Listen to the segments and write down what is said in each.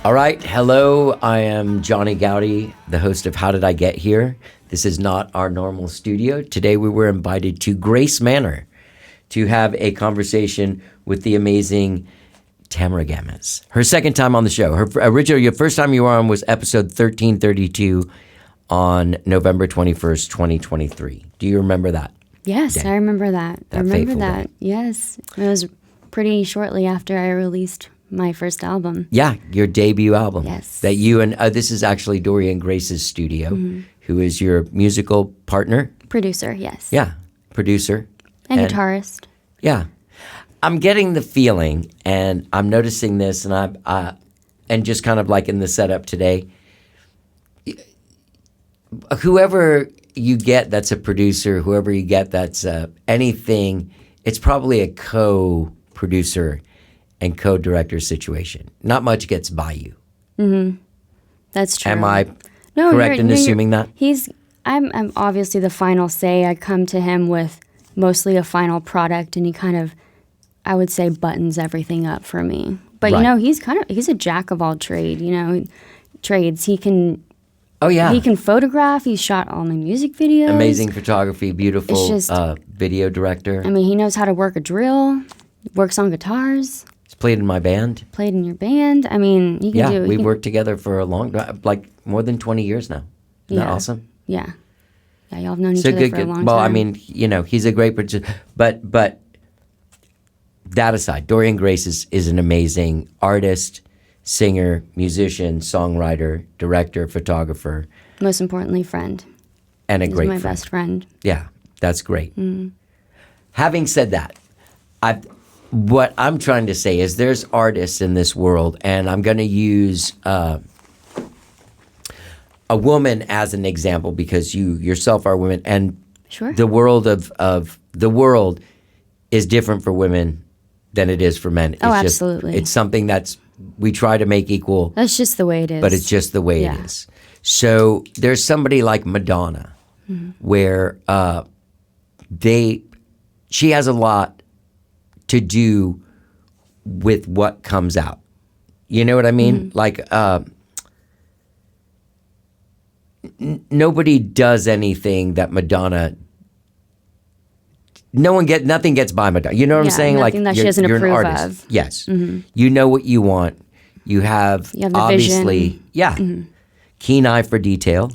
All right. Hello. I am Johnny Gowdy, the host of How Did I Get Here? This is not our normal studio. Today we were invited to Grace Manor to have a conversation with the amazing Tamara Gamez. Her second time on the show. Your first time you were on was episode 1332 on November 21st, 2023. Do you remember that? Yes, day? I remember that. That I remember fateful that. day. Yes. It was pretty shortly after I released my first album. Yeah, your debut album. Yes. That you and this is actually Dorian Grace's studio, who is your musical partner. Producer, yes. Yeah, producer. And guitarist. Yeah. I'm getting the feeling, and I'm noticing this, and and just kind of like in the setup today, whoever you get that's a producer, whoever you get that's anything, it's probably a co-producer and co-director situation. Not much gets by you. Mm-hmm. That's true. Am I correct in assuming that? I'm obviously the final say. I come to him with mostly a final product, and he kind of, I would say, buttons everything up for me. But Right. he's a jack of all trades. He can. Oh yeah. He can photograph. He's shot all my music videos. Amazing photography, beautiful It's just, video director. I mean, he knows how to work a drill. Works on guitars. He's played in my band. Played in your band. I mean, he can do it. We've worked together for a long, like more than 20 years now. Isn't that awesome? Yeah. Yeah, y'all have known each other for a long time. Well, I mean, he's a great producer. But that aside, Dorian Grace is an amazing artist, singer, musician, songwriter, director, photographer. Most importantly, friend. And a great He's my friend. best friend. Yeah, that's great. Mm. Having said that, what I'm trying to say is there's artists in this world, and I'm going to use a woman as an example because you yourself are a woman, and Sure. the world of the world is different for women than it is for men. It's absolutely. It's something we try to make equal, That's just the way it is. but it's just the way it is. So there's somebody like Madonna, where she has a lot to do with what comes out. You know what I mean? Like nobody does anything that Madonna. Nothing gets by Madonna. You know what I'm saying? Nothing that she doesn't you're approve an artist. of. Yes, you know what you want. You have the obviously, vision. keen eye for detail.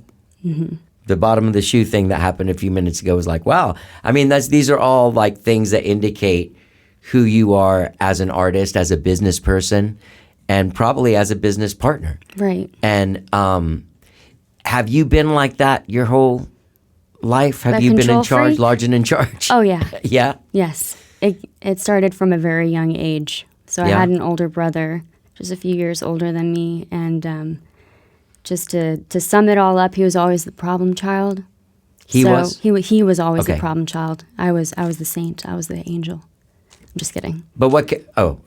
The bottom of the shoe thing that happened a few minutes ago was like, wow. I mean, these are all like things that indicate who you are as an artist, as a business person, and probably as a business partner. Right. And have you been like that your whole life? Have A you been in control charge, freak? large and in charge? Oh, yeah. Yeah? Yes. It started from a very young age. So I Yeah. had an older brother, just a few years older than me. And just to sum it all up, he was always the problem child. He was? He was always Okay. the problem child. I was the saint. I was the angel. I'm just kidding. But what?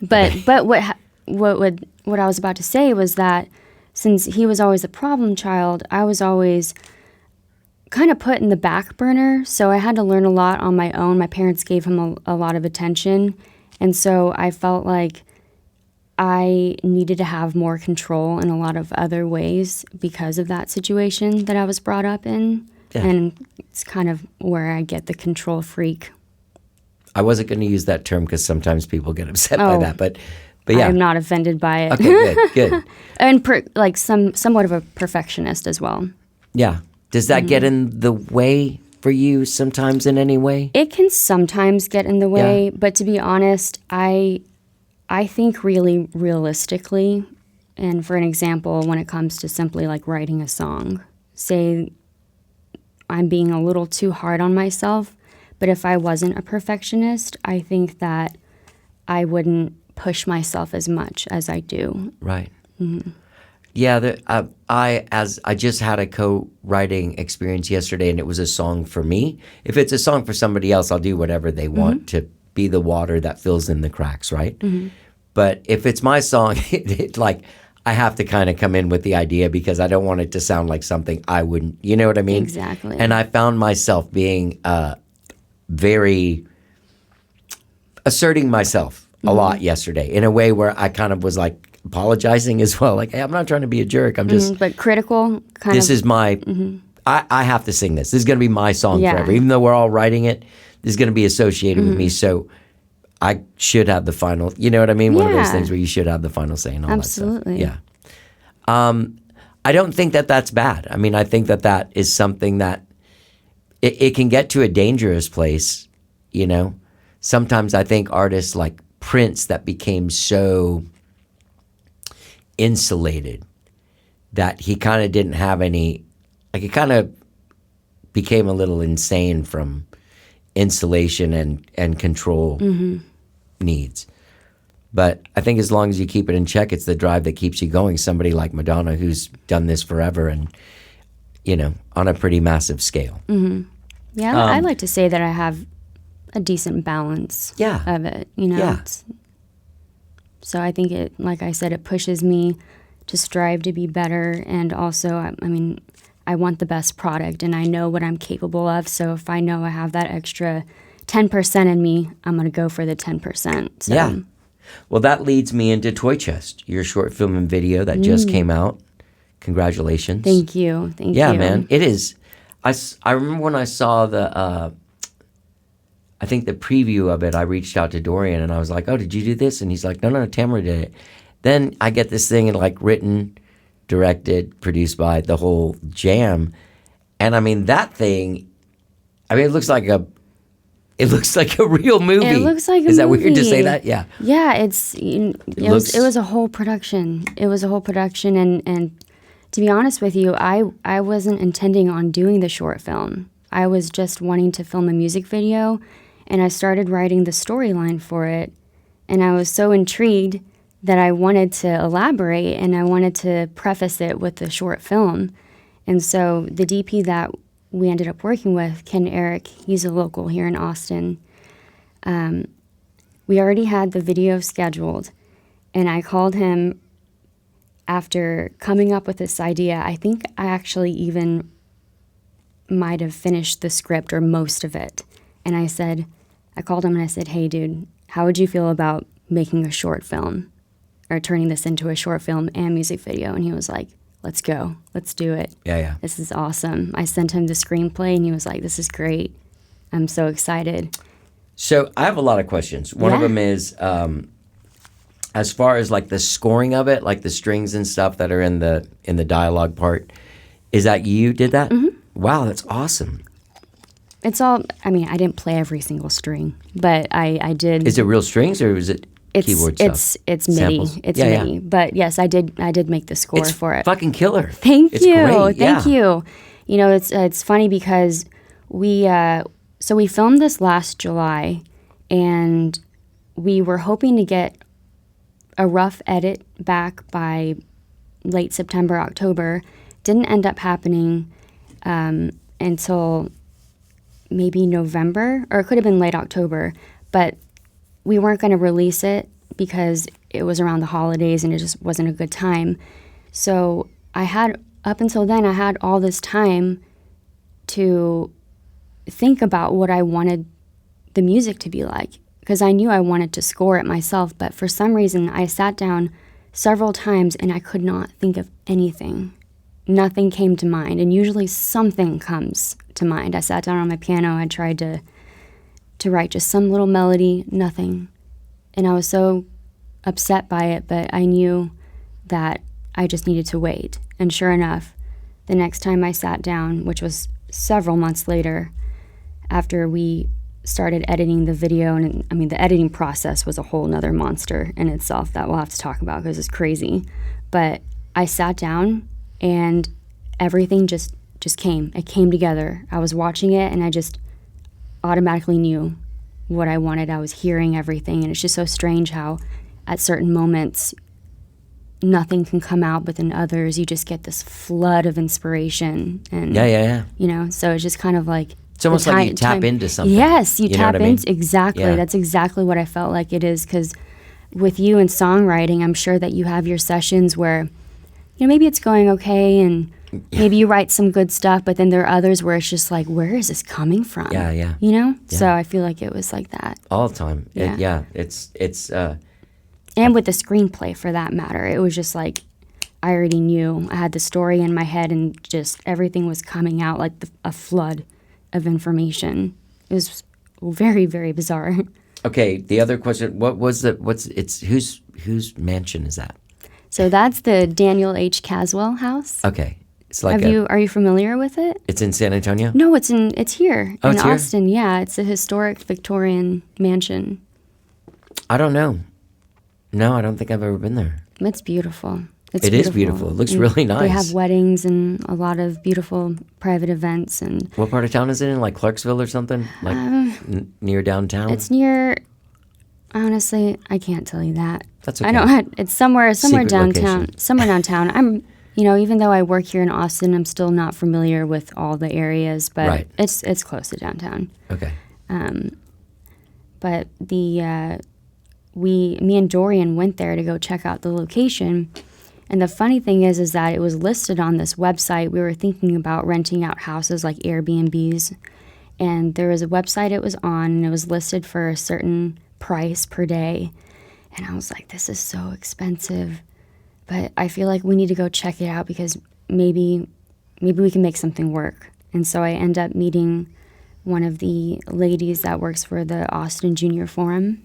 But what I was about to say was that since he was always the problem child, I was always kind of put in the back burner. So I had to learn a lot on my own. My parents gave him a lot of attention, and so I felt like I needed to have more control in a lot of other ways because of that situation that I was brought up in. Yeah. And it's kind of where I get the control freak. I wasn't going to use that term because sometimes people get upset by that, but yeah. I'm not offended by it. Okay, good. And somewhat of a perfectionist as well. Yeah. Does that get in the way for you sometimes in any way? It can sometimes get in the way, but to be honest, I think really realistically. And for an example, when it comes to simply like writing a song, say I'm being a little too hard on myself, but if I wasn't a perfectionist, I think that I wouldn't push myself as much as I do. Right. Yeah, I just had a co-writing experience yesterday, and it was a song for me. If it's a song for somebody else, I'll do whatever they want to be the water that fills in the cracks, right? But if it's my song, I have to kind of come in with the idea because I don't want it to sound like something I wouldn't. You know what I mean? Exactly. And I found myself being very asserting myself a lot yesterday in a way where I kind of was like, apologizing as well. Like, hey, I'm not trying to be a jerk. I'm just, But critical, kind this of. is my, I have to sing this. This is going to be my song Yeah. forever. Even though we're all writing it, this is going to be associated with me. So I should have the final, you know what I mean? One of those Yeah. things where you should have the final say and all Absolutely. that stuff. Yeah. I don't think that that's bad. I mean, I think that that is something that it can get to a dangerous place, you know? Sometimes I think artists like Prince that became so insulated that he kind of didn't have any, like he kind of became a little insane from insulation and control needs. But I think as long as you keep it in check, it's the drive that keeps you going. Somebody like Madonna who's done this forever and, you know, on a pretty massive scale. Yeah, I like to say that I have a decent balance Yeah. of it, you know. Yeah. So I think it, like I said, it pushes me to strive to be better. And also, I mean, I want the best product and I know what I'm capable of. So if I know I have that extra 10% in me, I'm going to go for the 10%. So. Yeah. Well, that leads me into Toy Chest, your short film and video that just came out. Congratulations. Thank you. Thank Yeah, you. man. It is. I remember when I saw the, I think the preview of it, I reached out to Dorian and I was like, oh, did you do this? And he's like, no, Tamara did it. Then I get this thing and like written, directed, produced by the whole jam. And I mean, that thing, I mean, it looks like a real movie. It looks like a Is that weird to say movie. that? Yeah. Yeah, it was a whole production. It was a whole production, and to be honest with you, I wasn't intending on doing the short film. I was just wanting to film a music video, and I started writing the storyline for it, and I was so intrigued that I wanted to elaborate, and I wanted to preface it with the short film. And so the DP that we ended up working with, Ken Eric, he's a local here in Austin. We already had the video scheduled, and I called him after coming up with this idea. I think I actually even might have finished the script or most of it. And I called him and I said, hey, dude, how would you feel about making a short film or turning this into a short film and music video? And he was like, let's go. Let's do it. Yeah. This is awesome. I sent him the screenplay and he was like, this is great. I'm so excited. So I have a lot of questions. One of Yeah. them is, as far as like the scoring of it, like the strings and stuff that are in the dialogue part, is that you did that? Mm-hmm. Wow, that's awesome. It's all, I mean, I didn't play every single string, but I did. Is it real strings or is it keyboard stuff? It's MIDI. Samples? It's Yeah, MIDI. yeah. But yes, I did make the score It's for it. fucking killer. Thank It's you. great. Thank Yeah. you. You know, it's funny because we filmed this last July, and we were hoping to get a rough edit back by late September, October. Didn't end up happening until maybe November, or it could have been late October, but we weren't going to release it because it was around the holidays and it just wasn't a good time. So up until then, I had all this time to think about what I wanted the music to be like, because I knew I wanted to score it myself, but for some reason I sat down several times and I could not think of anything. Nothing came to mind, and usually something comes to mind. I sat down on my piano, I tried to write just some little melody, nothing. And I was so upset by it, but I knew that I just needed to wait. And sure enough, the next time I sat down, which was several months later, after we started editing the video, and I mean, the editing process was a whole nother monster in itself that we'll have to talk about because it's crazy. But I sat down and everything just came. It came together. I was watching it and I just automatically knew what I wanted. I was hearing everything, and it's just so strange how at certain moments nothing can come out, but then others you just get this flood of inspiration. And Yeah. you know, so it's just kind of like It's almost like you tap into something. Yes, you know tap what I mean? into exactly. Yeah. That's exactly what I felt like it is, because with you and songwriting, I'm sure that you have your sessions where, you know, maybe it's going okay and maybe you write some good stuff, but then there are others where it's just like, where is this coming from? Yeah. You know? So I feel like it was like that. All the time. Yeah. It's And with the screenplay, for that matter, it was just like I already knew. I had the story in my head, and just everything was coming out like a flood of information. It was very, very bizarre. Okay, the other question, whose mansion is that? So that's the Daniel H. Caswell house. Okay. It's like are you familiar with it? It's in San Antonio? No, it's here Oh, in it's here? Austin. Yeah, it's a historic Victorian mansion. I don't know. No, I don't think I've ever been there. It's beautiful. It is beautiful. It looks really nice. They have weddings and a lot of beautiful private events. And what part of town is it in? Like Clarksville or something? Like near downtown? It's near. Honestly, I can't tell you that. That's okay. I don't. It's somewhere Secret downtown. location. Somewhere downtown. I'm. Even though I work here in Austin, I'm still not familiar with all the areas, but Right. it's close to downtown. Okay. But me and Dorian went there to go check out the location. And the funny thing is that it was listed on this website. We were thinking about renting out houses like Airbnbs. And there was a website it was on, and it was listed for a certain price per day. And I was like, this is so expensive. But I feel like we need to go check it out because maybe we can make something work. And so I end up meeting one of the ladies that works for the Austin Junior Forum.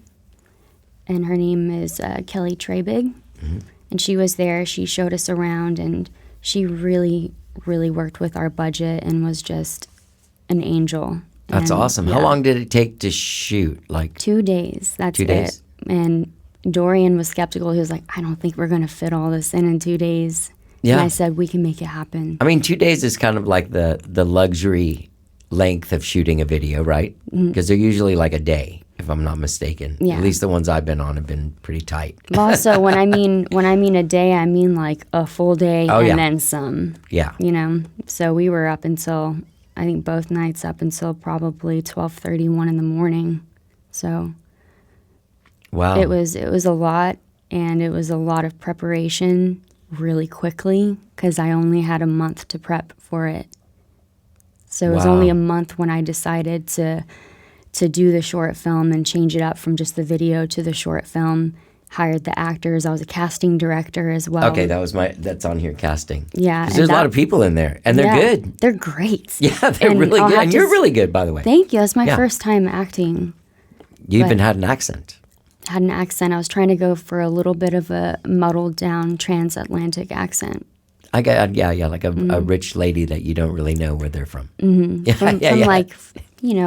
And her name is Kelly Trabig. Mm-hmm. And she was there. She showed us around, and she really, really worked with our budget and was just an angel. That's awesome. Yeah. How long did it take to shoot? Like 2 days. That's 2 days? it. And Dorian was skeptical. He was like, I don't think we're going to fit all this in 2 days. Yeah. And I said, we can make it happen. I mean, 2 days is kind of like the luxury length of shooting a video, right? Because they're usually like a day, if I'm not mistaken. Yeah. At least the ones I've been on have been pretty tight. Also, when I mean a day, I mean like a full day then some. Yeah. So we were up until, I think both nights up until probably 12:31 in the morning. So wow. It was a lot, and it was a lot of preparation really quickly because I only had a month to prep for it. So it was only a month when I decided to do the short film and change it up from just the video to the short film. Hired the actors. I was a casting director as well. Okay, that's on here, casting. Yeah. Because there's a lot of people in there, and they're good. They're great. Yeah, they're really good. And you're really good, by the way. Thank you. That's my first time acting. You even had an accent. Had an accent. I was trying to go for a little bit of a muddled down transatlantic accent. Like a rich lady that you don't really know where they're from. Mm-hmm.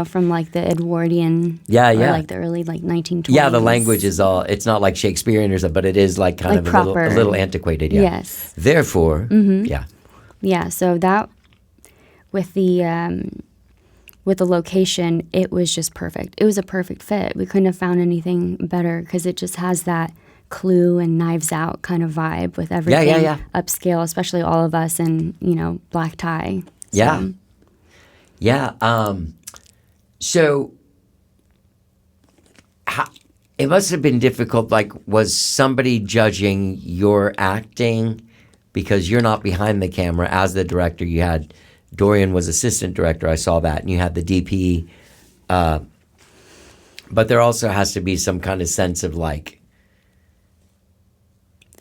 From like the Edwardian, or like the early 1920s. Yeah, the language is it's not like Shakespearean or something, but it is like kind of a little antiquated. Yeah. Yes. Therefore, yeah. Yeah. So that with the location, it was just perfect. It was a perfect fit. We couldn't have found anything better because it just has that Clue and Knives Out kind of vibe with everything upscale, especially all of us in, black tie. So. Yeah. Yeah. So it must have been difficult. Like, was somebody judging your acting? Because you're not behind the camera as the director. You had Dorian was assistant director. I saw that. And you had the DP. But there also has to be some kind of sense of like,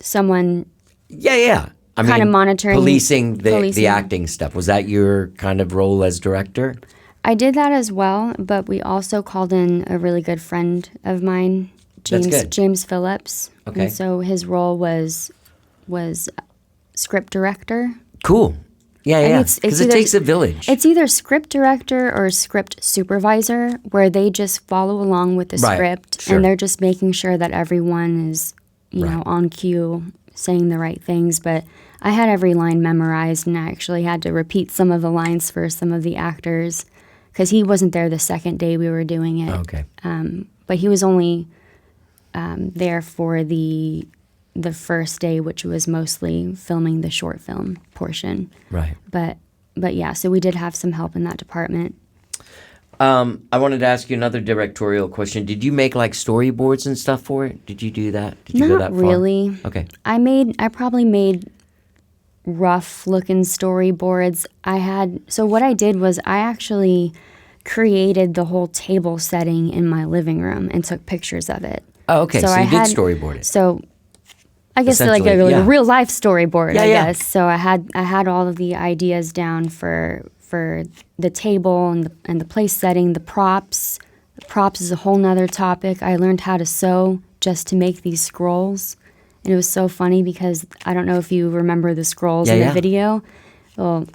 someone I mean, kind of monitoring, policing the acting stuff. Was that your kind of role as director? I did that as well, but we also called in a really good friend of mine, James Phillips. Okay. And so his role was script director. Cool. Yeah. Because it takes a village. It's either script director or script supervisor, where they just follow along with the script, and they're just making sure that everyone is on cue, saying the right things. But I had every line memorized, and I actually had to repeat some of the lines for some of the actors because he wasn't there the second day we were doing it. Okay. But he was only there for the first day, which was mostly filming the short film portion. Right. But yeah, so we did have some help in that department. I wanted to ask you another directorial question. Did you make like storyboards and stuff for it? Did you do that? Did you go that far? Not really. Okay. I probably made rough looking storyboards. So what I did was I actually created the whole table setting in my living room and took pictures of it. Oh, okay. So you did storyboard it. So I guess like Essentially, a real life storyboard, I Yeah. guess. So I had all of the ideas down for the table and the place setting, the props. The props is a whole nother topic. I learned how to sew just to make these scrolls. And it was so funny because I don't know if you remember the scrolls in the video. Well,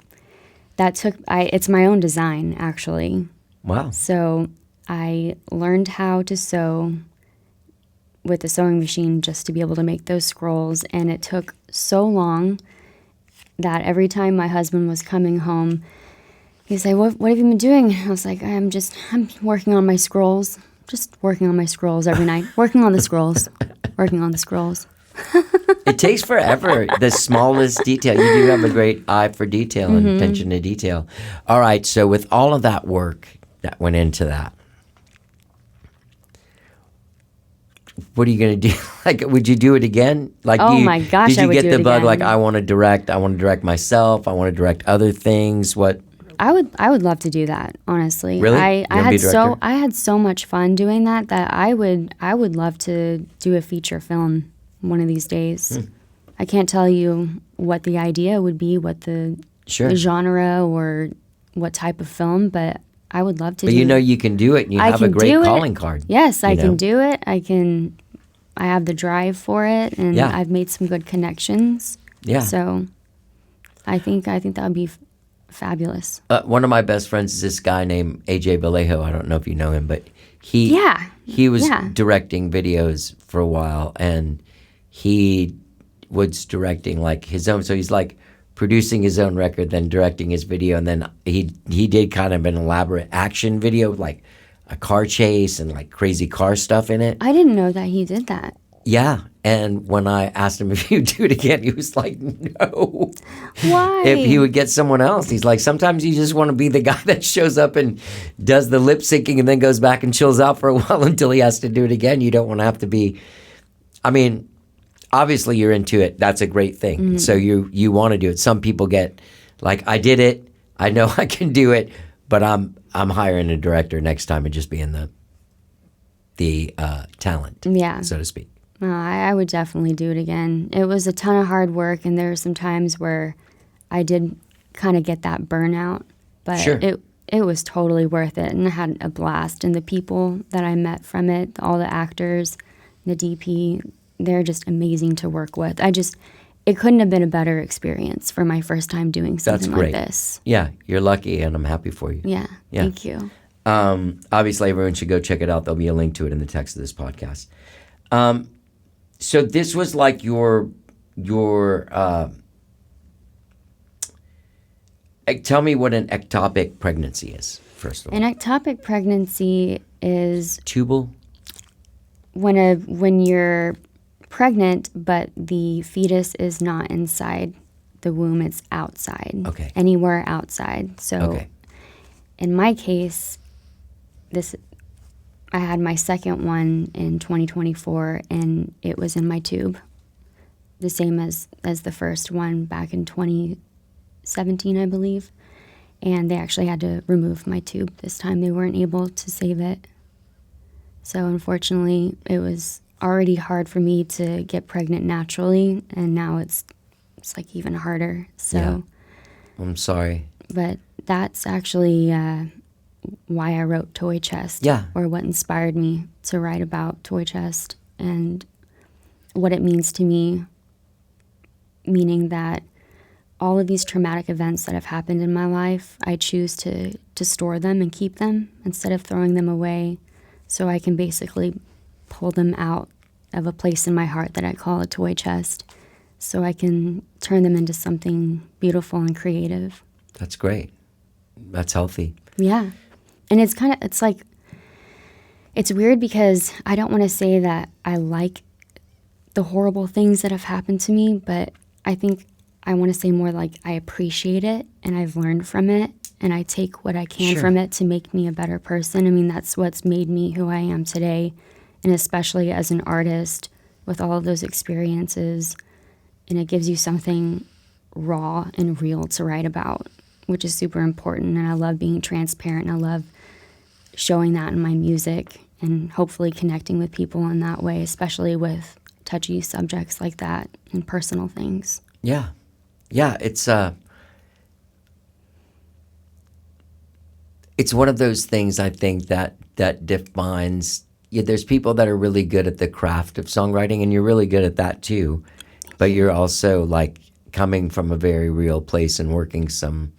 it's my own design, actually. Wow. So I learned how to sew with a sewing machine just to be able to make those scrolls. And it took so long that every time my husband was coming home, he'd say, what have you been doing? I was like, I'm working on my scrolls. Just working on my scrolls every night. Working on the scrolls. Working on the scrolls. It takes forever. The smallest detail. You do have a great eye for detail and attention to detail. All right. So with all of that work that went into that, what are you going to do? Like, would you do it again? Like, my gosh, did you I would get do the it bug? again. Like, I want to direct myself. I want to direct other things. What? I would love to do that, honestly. Really? I You wanna be a director? had so much fun doing that I would love to do a feature film one of these days. I can't tell you what the idea would be, what the Sure. genre or what type of film, but I would love to But do you know it. you can do it, and you I have a can great do it. calling card. Yes, I you know? can do it. I have the drive for it, and Yeah. I've made some good connections. Yeah. So I think that would be fabulous. One of my best friends is this guy named AJ Vallejo. I don't know if you know him, but he was Yeah. directing videos for a while, and he was directing like his own. So he's like producing his own record, then directing his video, and then he did kind of an elaborate action video with like a car chase and like crazy car stuff in it. I didn't know that he did that. Yeah. And when I asked him if he would do it again, he was like, no. Why? If he would get someone else. He's like, sometimes you just want to be the guy that shows up and does the lip syncing and then goes back and chills out for a while until he has to do it again. You don't want to have to be, I mean, obviously you're into it. That's a great thing. Mm-hmm. So you want to do it. Some people get like, I did it. I know I can do it, but I'm hiring a director next time and just being the talent, Yeah. so to speak. No, I would definitely do it again. It was a ton of hard work, and there were some times where I did kind of get that burnout, but Sure. it was totally worth it, and I had a blast. And the people that I met from it, all the actors, the DP, they're just amazing to work with. It couldn't have been a better experience for my first time doing something great. like this. Yeah, you're lucky, and I'm happy for you. Yeah, Yeah. thank you. Obviously, everyone should go check it out. There'll be a link to it in the text of this podcast. So this was like your tell me what an ectopic pregnancy is, first of all. An ectopic pregnancy is Tubal? when you're pregnant, but the fetus is not inside the womb, it's outside. Okay. Anywhere outside. So Okay. in my case, I had my second one in 2024, and it was in my tube. The same as the first one back in 2017, I believe. And they actually had to remove my tube this time. They weren't able to save it. So unfortunately, it was already hard for me to get pregnant naturally, and now it's like even harder. So, Yeah. I'm sorry. but that's actually why I wrote Toy Chest. Yeah. Or what inspired me to write about Toy Chest and what it means to me, meaning that all of these traumatic events that have happened in my life, I choose to store them and keep them instead of throwing them away, so I can basically pull them out of a place in my heart that I call a toy chest, so I can turn them into something beautiful and creative. That's great. That's healthy. Yeah. And it's like, it's weird because I don't want to say that I like the horrible things that have happened to me, but I think I want to say more like I appreciate it and I've learned from it and I take what I can Sure. from it to make me a better person. I mean, that's what's made me who I am today, and especially as an artist with all of those experiences, and it gives you something raw and real to write about, which is super important. And I love being transparent, and I love showing that in my music and hopefully connecting with people in that way, especially with touchy subjects like that and personal things. Yeah. Yeah, it's one of those things I think that defines. Yeah, there's people that are really good at the craft of songwriting, and you're really good at that too. But you're also like coming from a very real place and working some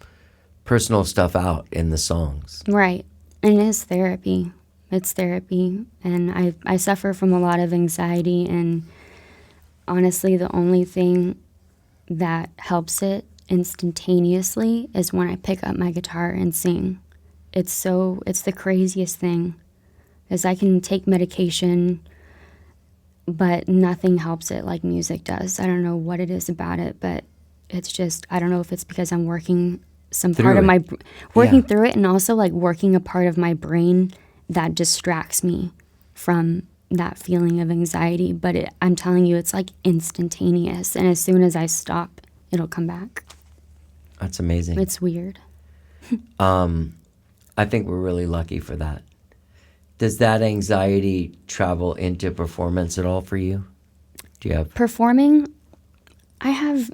personal stuff out in the songs. Right. And it is therapy. It's therapy. And I suffer from a lot of anxiety, and honestly, the only thing that helps it instantaneously is when I pick up my guitar and sing. It's the craziest thing, is I can take medication, but nothing helps it like music does. I don't know what it is about it, but it's just, I don't know if it's because I'm working some part of my, working through it, and also like working a part of my brain that distracts me from that feeling of anxiety. But I'm telling you, it's like instantaneous. And as soon as I stop, it'll come back. That's amazing. It's weird. I think we're really lucky for that. Does that anxiety travel into performance at all for you? Do you have Performing, I have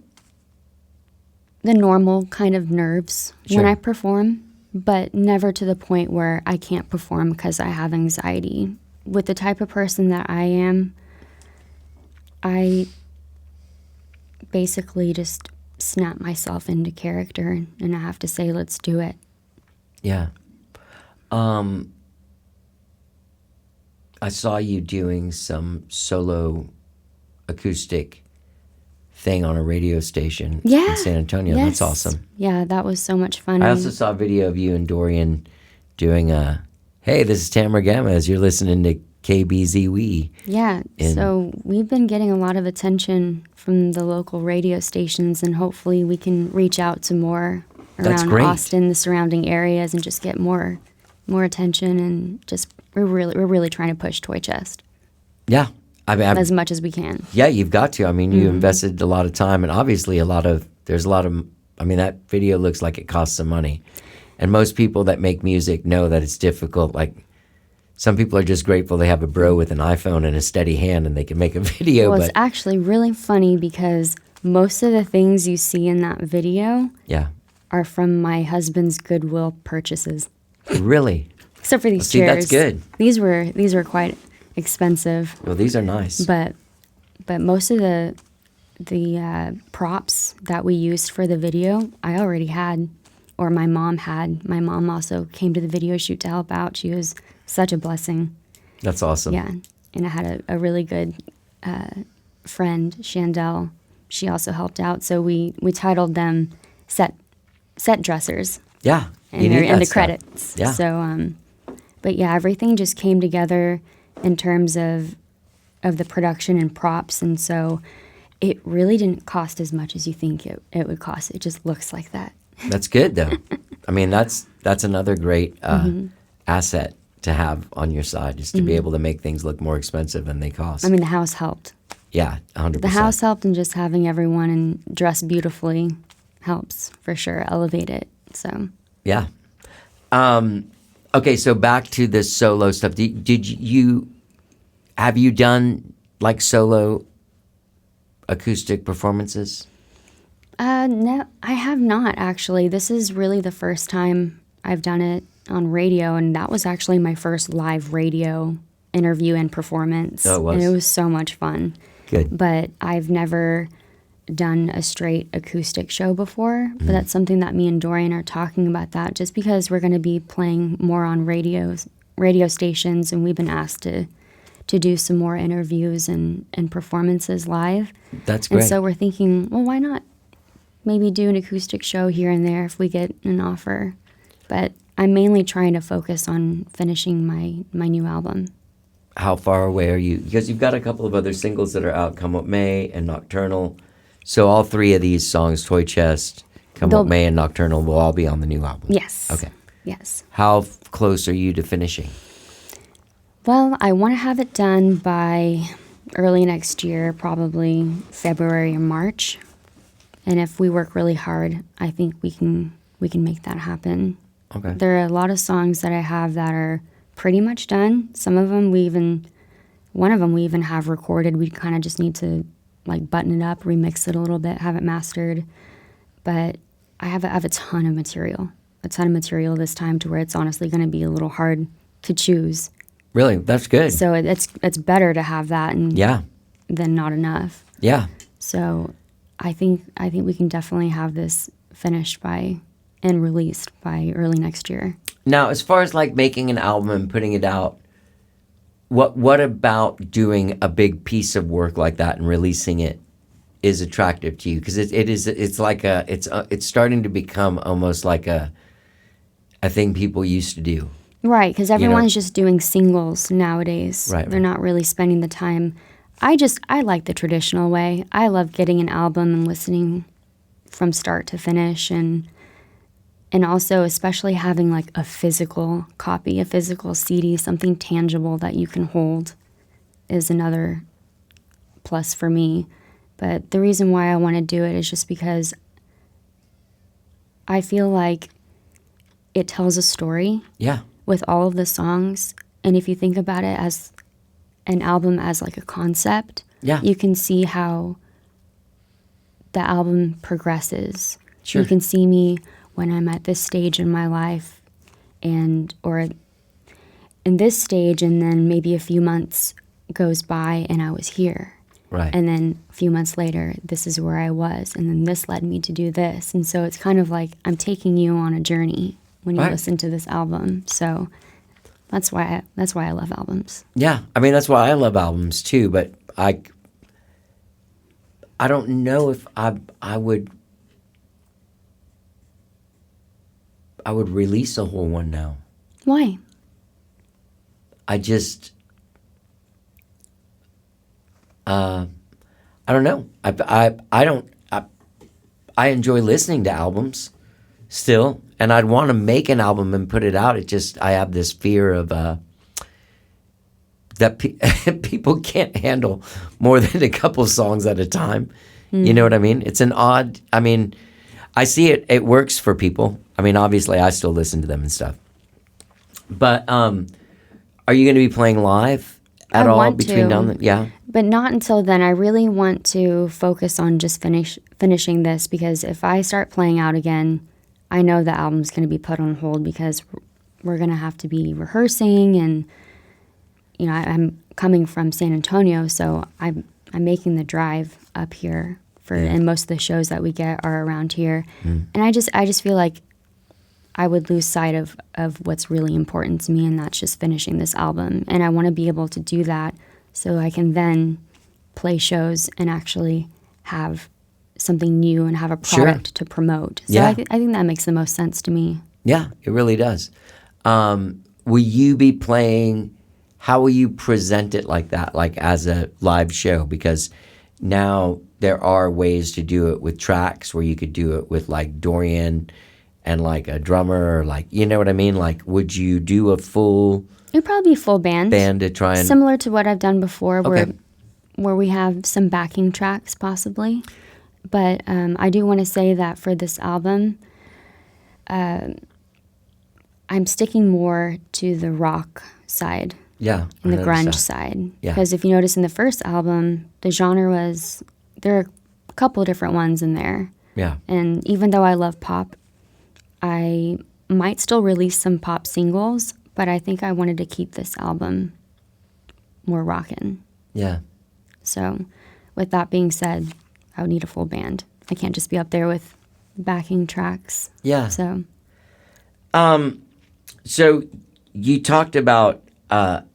the normal kind of nerves when I perform, but never to the point where I can't perform because I have anxiety. With the type of person that I am, I basically just snap myself into character, and I have to say, let's do it. Yeah. I saw you doing some solo acoustic thing on a radio station in San Antonio. Yes. That's awesome. Yeah, that was so much fun. I also saw a video of you and Dorian doing hey, this is Tamara Gamez. You're listening to KBZWE. Yeah, so we've been getting a lot of attention from the local radio stations, and hopefully we can reach out to more around Austin, the surrounding areas, and just get more attention, and just we're really trying to push Toy Chest. Yeah. As much as we can. Yeah, you've got to. I mean, you invested a lot of time, and obviously there's a lot of, I mean, that video looks like it costs some money. And most people that make music know that it's difficult. Like, some people are just grateful they have a bro with an iPhone and a steady hand and they can make a video. Well, it's actually really funny because most of the things you see in that video are from my husband's Goodwill purchases. Really? Except for these chairs. That's good. These were quite expensive. Well, these are nice. But most of the props that we used for the video, I already had, or my mom had. My mom also came to the video shoot to help out. She was such a blessing. That's awesome. Yeah, and I had a really good friend, Chandel. She also helped out. So we titled them set dressers. Yeah, in the credits. Yeah. So, but yeah, everything just came together in terms of the production and props, and so it really didn't cost as much as you think it would cost. It just looks like that. That's good, though. I mean, that's another great asset to have on your side, is to be able to make things look more expensive than they cost. I mean, the house helped. Yeah, 100%. The house helped, and just having everyone and dressed beautifully helps for sure, elevate it. So yeah. Okay, so back to the solo stuff. Have you done like solo acoustic performances? No, I have not actually. This is really the first time I've done it on radio, and that was actually my first live radio interview and performance. Oh, it was? And it was so much fun. Good. But I've never done a straight acoustic show before, but that's something that me and Dorian are talking about, that just because we're going to be playing more on radio stations, and we've been asked to do some more interviews and performances live. That's great. And so we're thinking, well, why not maybe do an acoustic show here and there if we get an offer? But I'm mainly trying to focus on finishing my new album. How far away are you? Because you've got a couple of other singles that are out, Come What May and Nocturnal. So all three of these songs, Toy Chest, Come What May, and Nocturnal, will all be on the new album? Yes. Okay. Yes. How close are you to finishing? Well, I want to have it done by early next year, probably February or March. And if we work really hard, I think we can make that happen. Okay. There are a lot of songs that I have that are pretty much done. Some of them one of them we even have recorded. We kind of just need to like button it up, remix it a little bit, have it mastered. But I have a ton of material this time to where it's honestly going to be a little hard to choose. Really? That's good. So it's better to have that than not enough. Yeah. So I think we can definitely have this finished and released by early next year. Now, as far as like making an album and putting it out, what about doing a big piece of work like that and releasing it is attractive to you? Because it's starting to become almost like a thing people used to do. Right, because everyone's just doing singles nowadays. Right. They're not really spending the time. I like the traditional way. I love getting an album and listening from start to finish, and also especially having like a physical copy, a physical CD, something tangible that you can hold is another plus for me. But the reason why I want to do it is just because I feel like it tells a story. Yeah. With all of the songs. And if you think about it as an album as like a concept, you can see how the album progresses. Sure. You can see me when I'm at this stage in my life or in this stage, and then maybe a few months goes by and I was here. Right. And then a few months later, this is where I was, and then this led me to do this. And so it's kind of like I'm taking you on a journey when you listen to this album. So that's why I love albums. Yeah. I mean, that's why I love albums too, but I don't know if I would release a whole one now. Why? I just I don't know. I enjoy listening to albums still, and I'd want to make an album and put it out. I have this fear of that people can't handle more than a couple songs at a time. You know what I mean? It's I see it. It works for people. I mean, obviously, I still listen to them and stuff. But are you going to be playing live at all between now and then? Yeah. But not until then. I really want to focus on just finishing this, because if I start playing out again, I know the album's going to be put on hold because we're going to have to be rehearsing, and I'm coming from San Antonio, so I'm making the drive up here and most of the shows that we get are around here, and I just feel like I would lose sight of what's really important to me, and that's just finishing this album, and I want to be able to do that so I can then play shows and actually have something new and have a product to promote. So I think that makes the most sense to me. Yeah, it really does. Will you be playing, how will you present it like that, like as a live show? Because now there are ways to do it with tracks where you could do it with like Dorian and like a drummer, or like, you know what I mean? Like, would you do a full... It would probably be full band. Band to try and... Similar to what I've done before, where we have some backing tracks possibly. But I do want to say that for this album, I'm sticking more to the rock side. Yeah. And the grunge side. Yeah. Because if you notice in the first album, the genre there are a couple of different ones in there. Yeah. And even though I love pop, I might still release some pop singles, but I think I wanted to keep this album more rockin'. Yeah. So with that being said, I would need a full band. I can't just be up there with backing tracks. Yeah. So you talked about,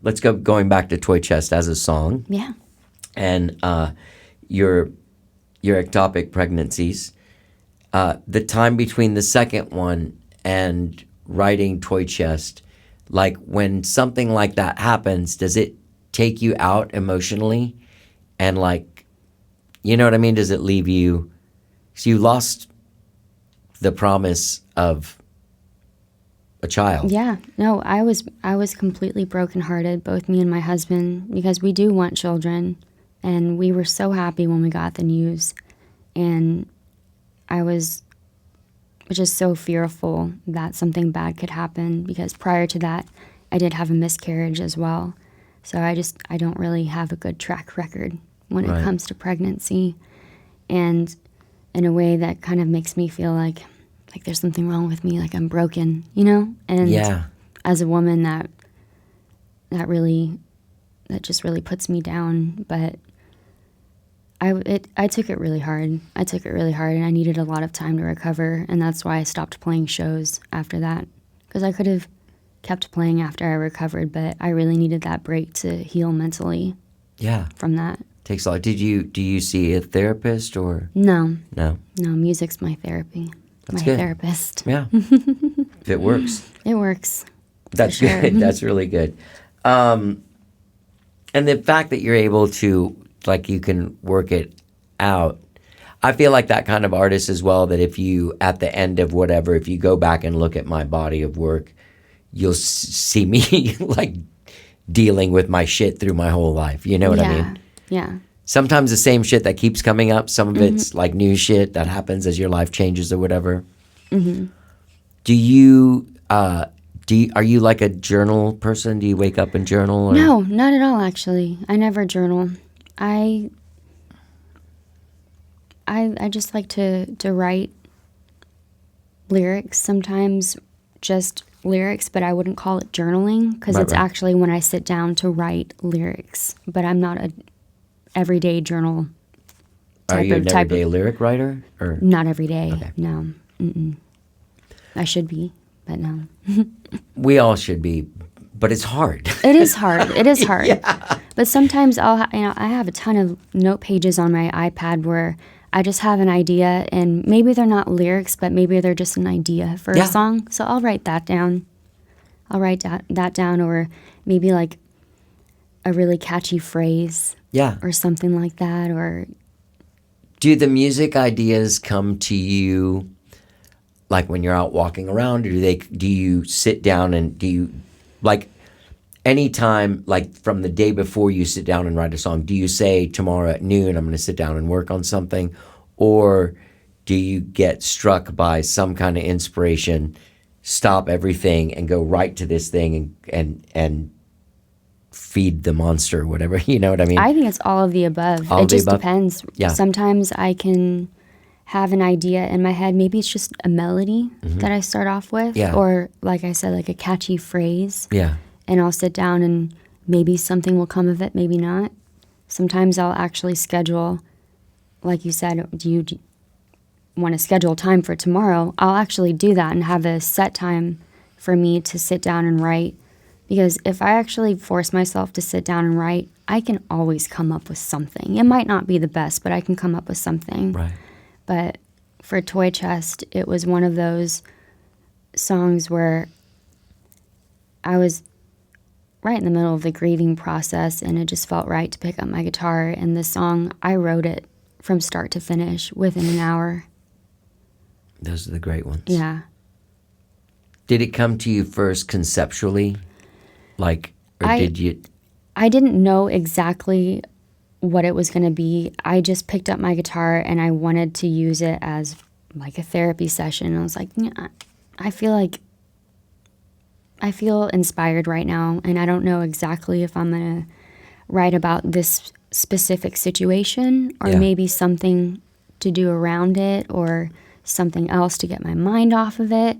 let's going back to Toy Chest as a song. Yeah. And your ectopic pregnancies. The time between the second one and writing Toy Chest, like when something like that happens, does it take you out emotionally? And like, you know what I mean? Does it leave you, so you lost the promise of a child. Yeah. No, I was completely brokenhearted, both me and my husband, because we do want children, and we were so happy when we got the news. And I was just so fearful that something bad could happen, because prior to that, I did have a miscarriage as well. So I don't really have a good track record when Right. it comes to pregnancy. And in a way that kind of makes me feel like there's something wrong with me, like I'm broken, you know? And Yeah. as a woman, that just really puts me down. But I took it really hard. I took it really hard, and I needed a lot of time to recover, and that's why I stopped playing shows after that. Because I could have kept playing after I recovered, but I really needed that break to heal mentally Yeah. from that. Takes a lot. Do you see a therapist or No, no? music's my therapy. That's my good. therapist. Yeah. If it works. It works. That's sure. good. That's really good. And the fact that you're able to, like, you can work it out. I feel like that kind of artist as well, that if you, at the end of whatever, if you go back and look at my body of work, you'll see me like dealing with my shit through my whole life. You know what I mean? Yeah. Sometimes the same shit that keeps coming up. Some of it's like new shit that happens as your life changes or whatever. Mm-hmm. Are you like a journal person? Do you wake up and journal? Or? No, not at all, actually. I never journal. I just like to write lyrics, sometimes just lyrics, but I wouldn't call it journaling because it's actually when I sit down to write lyrics. But I'm not a everyday journal type Are you an of everyday lyric writer? Or? Not every day. Okay. No. Mm-mm. I should be, but no. We all should be, but it's hard. It is hard. It is hard. Yeah. But sometimes I have a ton of note pages on my iPad where I just have an idea, and maybe they're not lyrics, but maybe they're just an idea for a song. So I'll write that down. That down, or maybe like a really catchy phrase. Yeah. Or something like that. Or do the music ideas come to you like when you're out walking around, or do you sit down and do you, like, anytime, like from the day before you sit down and write a song, do you say tomorrow at noon I'm going to sit down and work on something, or do you get struck by some kind of inspiration, stop everything and go right to this thing and feed the monster or whatever, you know what I mean? I think it's all of the above. All it of the just above? depends. Yeah. Sometimes I can have an idea in my head. Maybe it's just a melody that I start off with. Yeah. Or, like I said, like a catchy phrase. Yeah. And I'll sit down and maybe something will come of it, maybe not. Sometimes I'll actually schedule, like you said, do you want to schedule time for tomorrow? I'll actually do that and have a set time for me to sit down and write. Because if I actually force myself to sit down and write, I can always come up with something. It might not be the best, but I can come up with something. Right. But for Toy Chest, it was one of those songs where I was right in the middle of the grieving process, and it just felt right to pick up my guitar. And the song, I wrote it from start to finish within an hour. Those are the great ones. Yeah. Did it come to you first conceptually? Like, or did you? I didn't know exactly what it was going to be. I just picked up my guitar and I wanted to use it as like a therapy session. I was like, yeah, I feel inspired right now, and I don't know exactly if I'm going to write about this specific situation or maybe something to do around it or something else to get my mind off of it.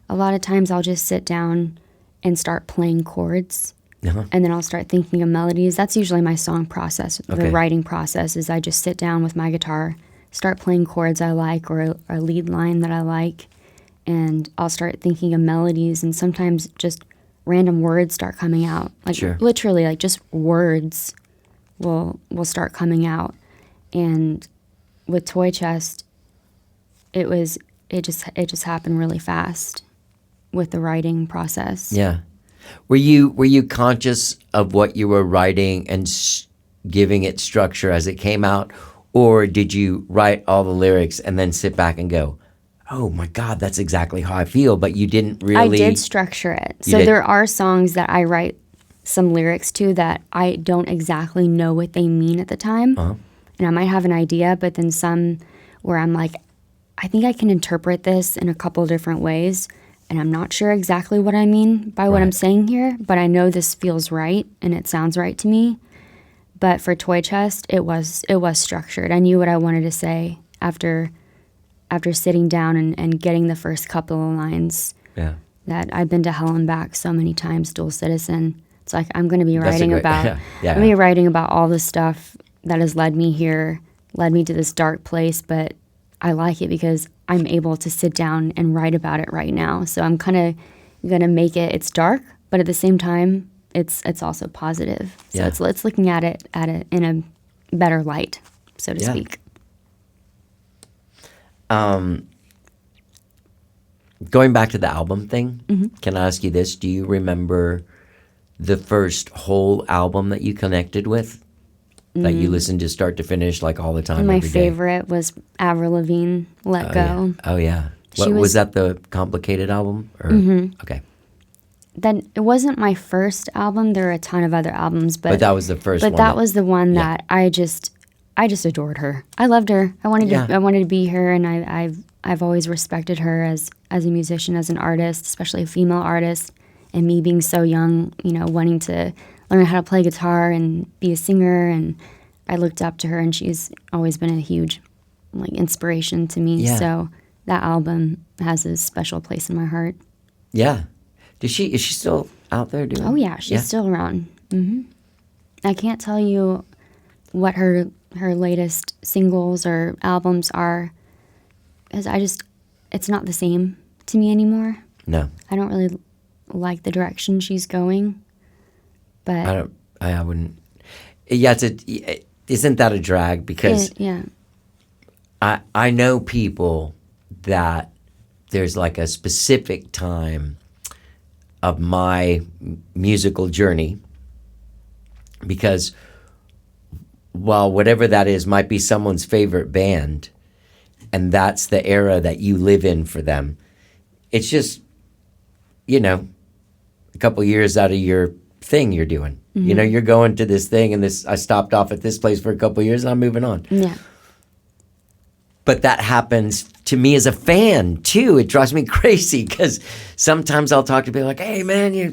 A lot of times I'll just sit down and start playing chords. And then I'll start thinking of melodies. That's usually my song process. The writing process is I just sit down with my guitar, start playing chords I like or a lead line that I like, and I'll start thinking of melodies, and sometimes just random words start coming out. Like literally, like just words will start coming out. And with Toy Chest, it just happened really fast with the writing process. Yeah. Were you conscious of what you were writing and giving it structure as it came out, or did you write all the lyrics and then sit back and go, "Oh my God, that's exactly how I feel," but you didn't really? I did structure it. So there are songs that I write some lyrics to that I don't exactly know what they mean at the time, and I might have an idea, but then some where I'm like, I think I can interpret this in a couple different ways. and I'm not sure exactly what I mean by what I'm saying here, but I know this feels right and it sounds right to me. But for Toy Chest, it was structured. I knew what I wanted to say after sitting down and getting the first couple of lines. Yeah. That I've been to hell and back so many times, dual citizen. It's like I'm going to be writing about. I'm going to be writing about all the stuff that has led me here, led me to this dark place. But I like it because I'm able to sit down and write about it right now. So I'm kind of going to make it. It's dark, but at the same time, it's also positive. So it's looking at it in a better light, so to speak. Going back to the album thing, can I ask you this? Do you remember the first whole album that you connected with? That you listened to start to finish, like all the time, My every day? favorite was Avril Lavigne, Let Go. Yeah. Oh, yeah. Was that the Complicated album? Or? Okay. That it wasn't my first album. There are a ton of other albums, but that was the first one. But that was the one that I just adored her. I loved her. I wanted to be her, and I've always respected her as a musician, as an artist, especially a female artist. And me being so young, wanting to learn how to play guitar and be a singer, and I looked up to her, and she's always been a huge inspiration to me. Yeah. So that album has a special place in my heart. Yeah. Is she still out there doing? Oh yeah, she's still around. I can't tell you what her latest singles or albums are, because it's not the same to me anymore. No. I don't really like the direction she's going. But I wouldn't. Yeah, isn't that a drag? Because I know people that there's like a specific time of my musical journey, because while whatever that is might be someone's favorite band, and that's the era that you live in for them, it's just, a couple years out of your thing you're doing. You're going to this thing, and I stopped off at this place for a couple years and I'm moving on. Yeah. But that happens to me as a fan too. It drives me crazy because sometimes I'll talk to people like, hey man, you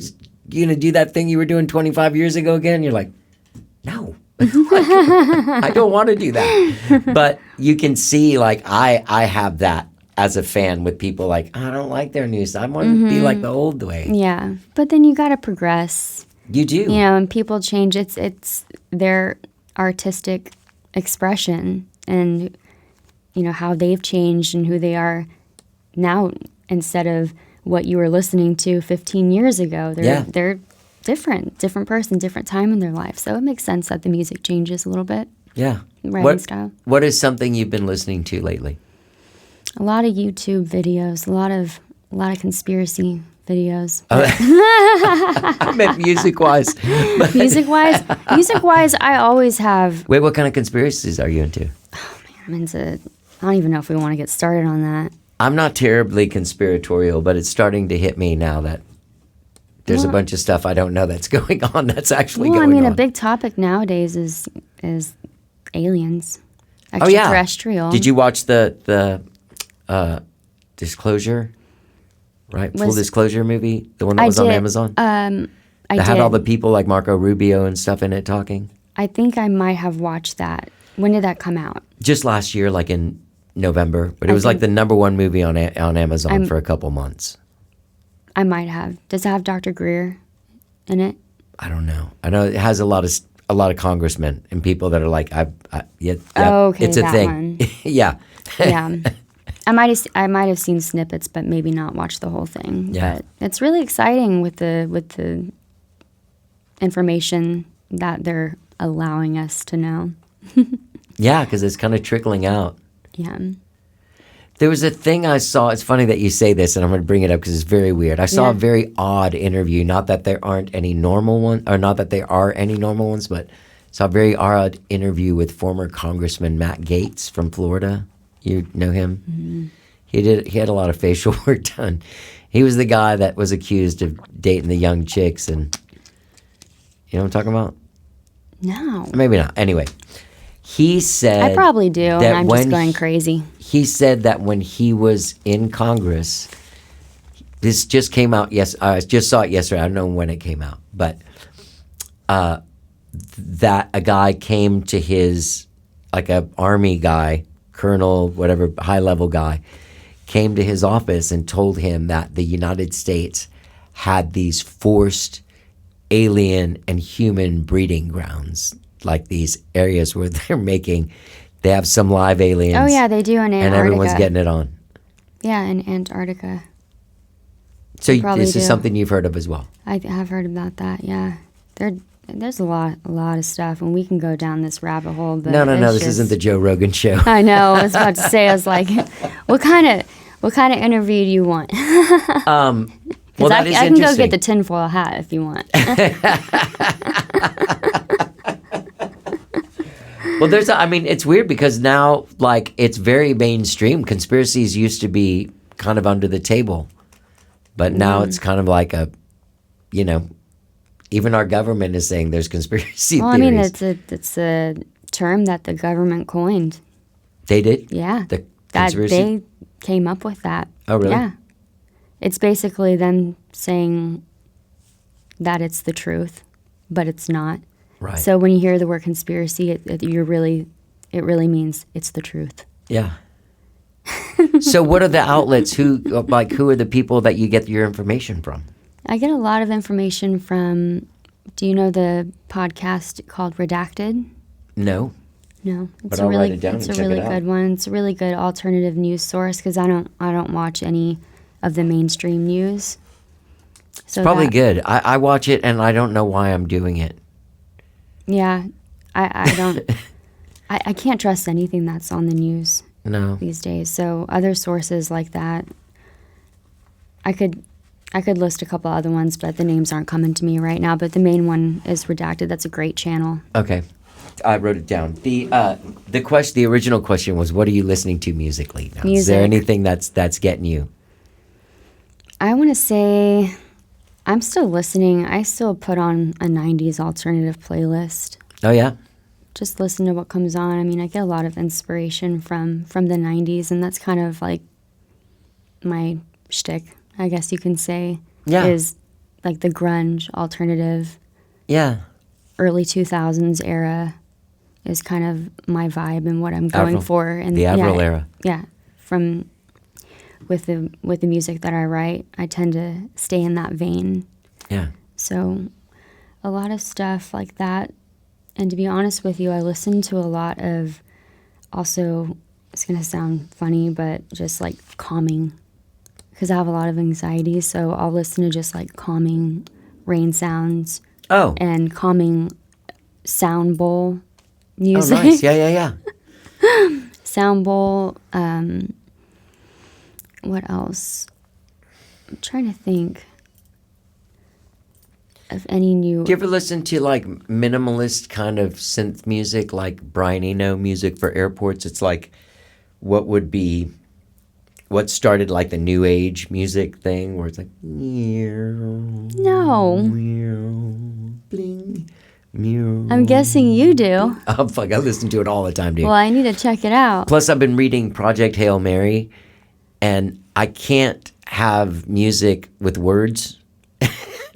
gonna do that thing you were doing 25 years ago again? You're like, no. I don't want to do that. But you can see, I have that as a fan with people like, I don't like their new stuff. I want to be like the old way. Yeah. But then you got to progress. You do. And people change. It's their artistic expression, and how they've changed and who they are now instead of what you were listening to 15 years ago. They're different person, different time in their life. So it makes sense that the music changes a little bit. Yeah. Writing style. What is something you've been listening to lately? A lot of YouTube videos, a lot of conspiracy videos. I meant music-wise. Music-wise, I always have. Wait, what kind of conspiracies are you into? Oh man, I'm into. I don't even know if we want to get started on that. I'm not terribly conspiratorial, but it's starting to hit me now that there's a bunch of stuff I don't know that's going on that's actually going on. Well, I mean, a big topic nowadays is aliens, extraterrestrial. Did you watch the Disclosure? Right, Full Disclosure movie, the one that was on Amazon. I had all the people like Marco Rubio and stuff in it talking. I think I might have watched that. When did that come out? Just last year, like in November. But it was like the number one movie on Amazon for a couple months. I might have. Does it have Dr. Greer in it? I don't know. I know it has a lot of congressmen and people that are like, yeah, okay, it's a that thing. One. Yeah. Yeah. I might have seen snippets, but maybe not watched the whole thing. Yeah. But it's really exciting with the information that they're allowing us to know. Yeah, because it's kind of trickling out. Yeah. There was a thing I saw. It's funny that you say this, and I'm going to bring it up because it's very weird. I saw a very odd interview. Not that there aren't any normal ones, or not that there are any normal ones, but saw a very odd interview with former Congressman Matt Gaetz from Florida. You know him? Mm-hmm. He had a lot of facial work done. He was the guy that was accused of dating the young chicks, and you know what I'm talking about? No. Maybe not. Anyway, he said I probably do, and I'm just going crazy. He said that when he was in Congress, this just came out. Yes, I just saw it yesterday. I don't know when it came out, but that a guy came to his, like a army guy, colonel, whatever, high level guy, came to his office and told him that the United States had these forced alien and human breeding grounds, like these areas where they have some live aliens. Oh yeah, they do in Antarctica. And everyone's getting it on. Yeah, in Antarctica. So this is something you've heard of as well. I have heard about that. Yeah, there's a lot of stuff, and we can go down this rabbit hole. But no. This isn't the Joe Rogan show. I know. I was about to say. I was like, what kind of interview do you want? Well, that is I can interesting. go get the tinfoil hat if you want. Well, it's weird because now, like, it's very mainstream. Conspiracies used to be kind of under the table, but now it's kind of like even our government is saying there's conspiracy theories. Well, I mean, it's a term that the government coined. They did? Yeah. The conspiracy? They came up with that. Oh, really? Yeah. It's basically them saying that it's the truth, but it's not. Right. So when you hear the word conspiracy, it really means it's the truth. Yeah. So what are the outlets? Who are the people that you get your information from? I get a lot of information from, do you know the podcast called Redacted? No. No. But I'll write it down and check it out. It's a really good one. It's a really good alternative news source because I don't watch any of the mainstream news. So Probably good. I watch it and I don't know why I'm doing it. Yeah. I don't I can't trust anything that's on the news these days. So other sources like that, I could list a couple other ones, but the names aren't coming to me right now. But the main one is Redacted. That's a great channel. Okay. I wrote it down. The original question was, what are you listening to musically now? Is there anything that's getting you? I want to say I'm still listening. I still put on a 90s alternative playlist. Oh, yeah? Just listen to what comes on. I mean, I get a lot of inspiration from the 90s, and that's kind of like my shtick, I guess you can say. Yeah. Is like the grunge alternative. Yeah. Early 2000s era is kind of my vibe and what I'm going for. And the Avril era. Yeah. With the music that I write, I tend to stay in that vein. Yeah. So a lot of stuff like that. And to be honest with you, I listen to a lot of also, it's going to sound funny, but just like calming, because I have a lot of anxiety. So I'll listen to just like calming rain sounds. Oh. And calming sound bowl music. Oh, nice. Yeah. Sound bowl. What else? I'm trying to think of any new. Do you ever listen to like minimalist kind of synth music, like Brian Eno music for airports? It's like what started like the new age music thing where it's like No. Bling. I'm guessing you do. Oh, fuck. I listen to it all the time, dude. Well, I need to check it out. Plus, I've been reading Project Hail Mary, and I can't have music with words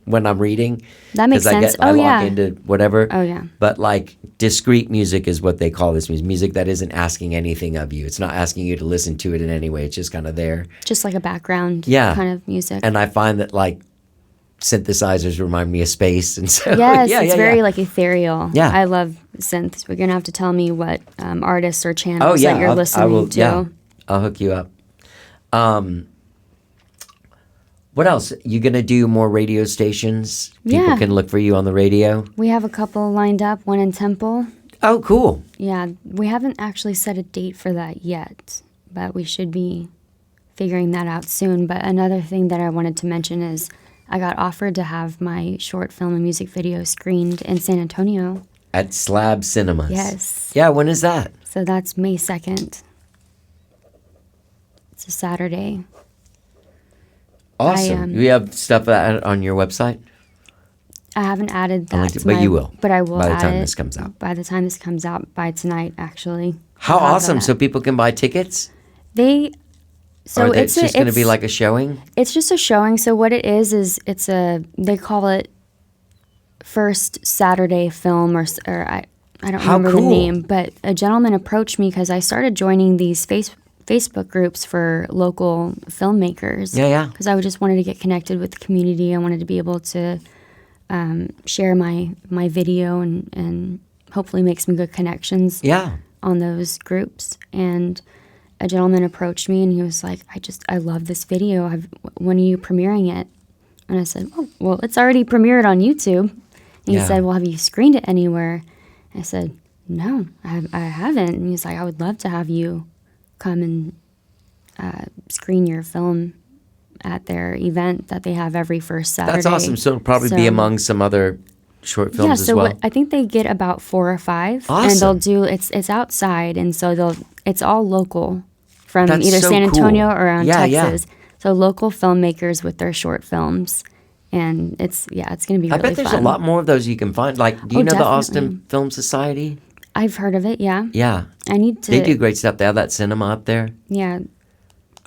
when I'm reading. That makes sense. I lock into whatever. Oh, yeah. But, like, discrete music is what they call this music. Music that isn't asking anything of you. It's not asking you to listen to it in any way. It's just kind of there. Just like a background kind of music. And I find that, like, synthesizers remind me of space, and so yes, it's very like ethereal. Yeah, I love synths. We're gonna have to tell me what artists or channels that you're listening to. Yeah, I'll hook you up. What else? You gonna do more radio stations? People can look for you on the radio. We have a couple lined up. One in Temple. Oh, cool. Yeah, we haven't actually set a date for that yet, but we should be figuring that out soon. But another thing that I wanted to mention is I got offered to have my short film and music video screened in San Antonio. At Slab Cinemas. Yes. Yeah, when is that? So that's May 2nd. It's a Saturday. Awesome. You have stuff on your website? I haven't added that. But you will. But I will by the add time it this comes out. By the time this comes out, by tonight, actually. How awesome. So people can buy tickets? So it's just going to be like a showing? It's just a showing. So what it is they call it First Saturday Film, or I don't How remember cool. the name, but a gentleman approached me because I started joining these Facebook groups for local filmmakers. Yeah. Because I just wanted to get connected with the community. I wanted to be able to share my video and hopefully make some good connections Yeah. on those groups. And a gentleman approached me and he was like, I love this video. When are you premiering it? And I said, oh, well, it's already premiered on YouTube. And he said, well, have you screened it anywhere? I said, no, I haven't. And he's like, I would love to have you come and screen your film at their event that they have every first Saturday. That's awesome. So it'll probably be among some other short films as well. I think they get about 4 or 5. Awesome. And they'll do, it's outside, and so it's all local from That's either so San Antonio cool. or around Yeah. Texas. So local filmmakers with their short films. And it's going to be really fun. I bet there's a lot more of those you can find. Like, do you know the definitely. Austin Film Society? I've heard of it, yeah. Yeah. I need to. They do great stuff. They have that cinema up there. Yeah.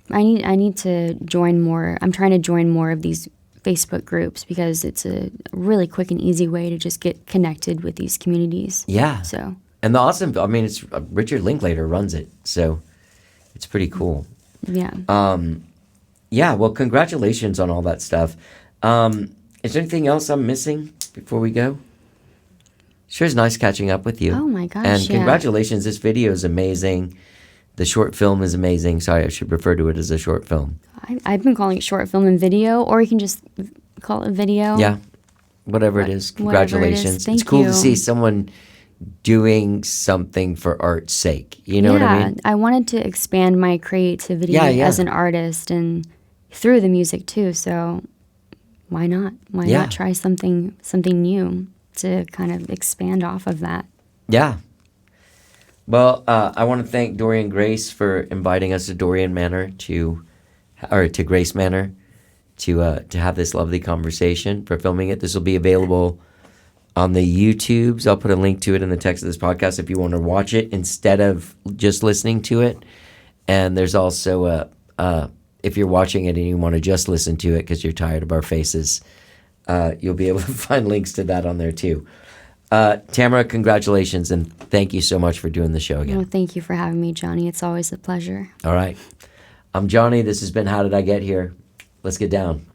I need to join more. I'm trying to join more of these Facebook groups because it's a really quick and easy way to just get connected with these communities. Yeah. So. And the Austin, I mean, it's Richard Linklater runs it, so it's pretty cool. Yeah. Yeah. Well, congratulations on all that stuff. Is there anything else I'm missing before we go? Sure, it's nice catching up with you. Oh my gosh! And yeah. congratulations, this video is amazing. The short film is amazing. Sorry, I should refer to it as a short film. I've been calling it short film and video, or you can just call it video. Yeah, whatever it is. Congratulations. Thank it's cool you. to see someone doing something for art's sake. You know what I mean? I wanted to expand my creativity as an artist and through the music too. So why not? Why not try something new to kind of expand off of that? Yeah. Well, I want to thank Dorian Grace for inviting us to Dorian Manor to Grace Manor to have this lovely conversation, for filming it. This will be available on the YouTubes. I'll put a link to it in the text of this podcast if you want to watch it instead of just listening to it. And there's also if you're watching it and you want to just listen to it because you're tired of our faces, you'll be able to find links to that on there too. Tamara, congratulations, and thank you so much for doing the show again. Well, thank you for having me, Johnny. It's always a pleasure. All right. I'm Johnny. This has been How Did I Get Here? Let's get down.